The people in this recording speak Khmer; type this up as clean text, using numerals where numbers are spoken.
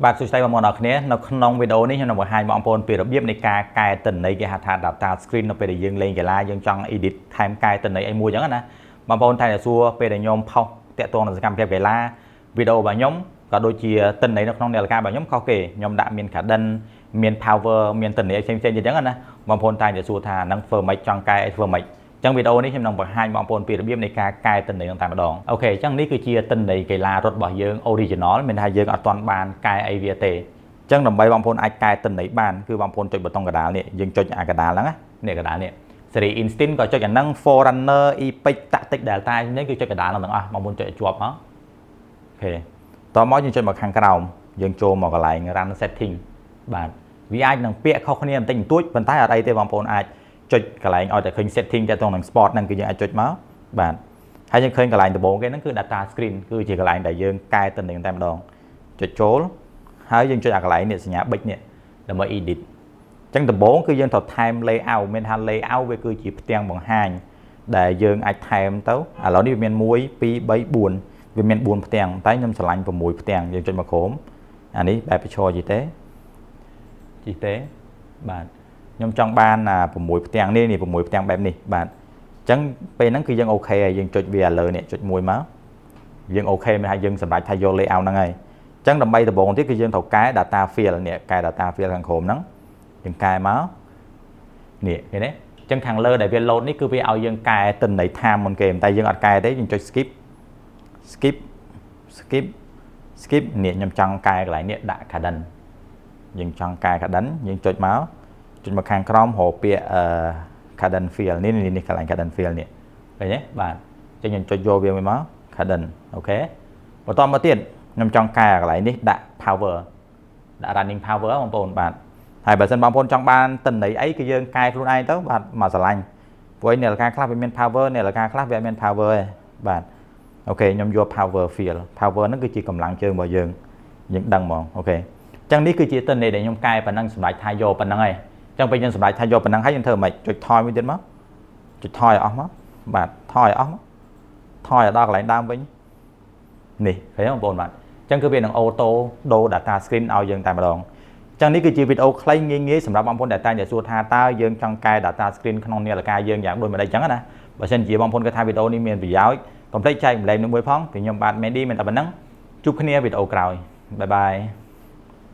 បាទសួស្តីបងប្អូនអរគ្នានៅក្នុងវីដេអូនេះខ្ញុំនឹងបង្ហាញបងប្អូនពីរបៀបនៃការកែទិន្នន័យគេហៅថា data screen នៅពេលដែលយើងលេងកីឡាយើងចង់ edit ថែមកែទិន្នន័យអីមួយអញ្ចឹងណាបងប្អូនតែសួរពេលដែលខ្ញុំផុសតាក់ទងនឹងសកម្មភាពកីឡាវីដេអូរបស់ខ្ញុំក៏ដូចជាទិន្នន័យនៅក្នុងនាឡិការបស់ខ្ញុំខុសគេខ្ញុំដាក់មាន cadence មាន power មានទិន្នន័យផ្សេងៗអញ្ចឹងណាបងប្អូនតែសួរថានឹងធ្វើម៉េចចង់កែអីធ្វើម៉េចចឹងវីដេអូនេះខ្ញុំនឹងបង្ហាញបងប្អូនពីរបៀបនៃការកែទិន្នន័យតែម្ដងអូខេអញ្ចឹងនេះគឺជាទិន្នន័យកីឡារត់របស់យើង original មានថាយើងអត់ទាន់បានកែអីវាទេចឹងដើម្បីបងប្អូនអាចកែទិន្នន័យបានគឺបងប្អូនចុចប៊ូតុងកណ្ដាលនេះយើងចុចអាកណ្ដាលហ្នឹងនេះកណ្ដាលនេះ Series Instinct ក៏ចុចអាហ្នឹង Forerunner Epic Tactic Delta នេះគឺចុចកណ្ដាលហ្នឹងទាំងអស់បងប្អូនចុចឲ្យជាប់ហ៎អូខេតមកយើងចុចមកខាងក្រោមយើងចូលមកកន្លែង Run Setting បាទវាអាចនឹងពាក្យខុសគ្នាបន្តិចបន្តួចប៉ុន្តែអត់អីទេបងប្អូនអាចចុចកន្លែងឲ្យតែឃើញ setting ទៅក្នុង sport ហ្នឹងគឺយើងអាចចុចមកបាទហើយយើងឃើញកន្លែងដំបូងគេហ្នឹងគឺ data screen គឺជាកន្លែងដែលយើងកែទិន្នន័យតែម្ដងចុចចូលហើយយើងចុចអាកន្លែងនេះសញ្ញាប៊ិចនេះដើម្បី edit អញ្ចឹងដំបូងគឺយើងត្រូវថែម layout មានថា layout វាគឺជាផ្ទាំងបង្ហាញដែលយើងអាចថែមទៅឥឡូវនេះវាមាន1 2 3 4វាមាន4ផ្ទាំងតែខ្ញុំឆ្លាញ់6ផ្ទាំងយើងចុចមកក្រោមអានេះបែបបញ្ឈរជីទេបាទខ្ញុំចង់បាន6ផ្ទាំងនេះ6ផ្ទាំងបែបនេះបាទអញ្ចឹងពេលហ្នឹងគឺយើងអូខេហើយយើងចុចវាលើនេះចុចមួយមកយើងអូខេមិនថាយើងសម្រេចថាយក layout ហ្នឹងហើយអញ្ចឹងដើម្បីដំបូងទៀតគឺយើងត្រូវកែ data field នេះកែ data field ខាងក្រោមហ្នឹងយើងកែមកនេះឃើញទេអញ្ចឹងខាងលើដែលវា load នេះគឺវាឲ្យយើងកែទិន្នន័យ time មុនគេតែយើងអត់កែទេយើងចុច skip នេះខ្ញុំចង់កែកន្លែងនេះដាក់ cadence យើងចង់កែ cadence យើងចុចមកខាងក្រោមរកពាក្យcadence field នេះកន្លែង cadence field នេះឃើញទេបាទអញ្ចឹងខ្ញុំចុចយកវាមួយមក cadence អូខេបន្តមកទៀតខ្ញុំចង់កែកន្លែងនេះដាក់ power ដាក់ running power បងប្អូនបាទហើយបើសិនបងប្អូនចង់បានទិន្នន័យអីគឺយើងកែខ្លួនឯងទៅបាទមកស្រឡាញ់ព្រោះនាឡិកាខ្លះវាមាន power នាឡិកាខ្លះវាអត់មាន power ទេបាទអូខេខ្ញុំយក power field power ហ្នឹងគឺជាកម្លាំងជើងរបស់យើងដឹងហ្មងអូខេអញ្ចឹងនេះគឺជាទិន្នន័យដែលខ្ញុំកែប៉ុណ្ណឹងសម្រាប់ថាយកប៉ុណ្ណឹងហើយអញ្ចឹងពេលយើងសម្រេចថាយកប៉ុណ្ណឹងហើយយើងធ្វើម៉េចចុចថយមួយទៀតមកចុចថយឲ្យអស់មកបាទថយឲ្យអស់មកថយឲ្យដល់កន្លែងដើមវិញនេះឃើញទេបងប្អូនបាទអញ្ចឹងគឺវានឹងអូតូដូរ data screen ឲ្យយើងតែម្ដងអញ្ចឹងនេះគឺជាវីដេអូខ្លីងាយសម្រាប់បងប្អូនដែលតែសួរថាតើយើងចង់កែ data screen ក្នុងនាឡិកាយើងយ៉ាងដូចម្ដេចអញ្ចឹងណាបើសិនជាបងប្អូនគាត់ថាវីដេអូនេះមានប្រយោជន៍កុំភ្លេចចែកម្លែកនឹងមួយផងពីខ្ញុំបាទ Mandy មានតែប៉ុណ្ណឹងជួបគ្នាវីដេអូក្រោយបាយបាយ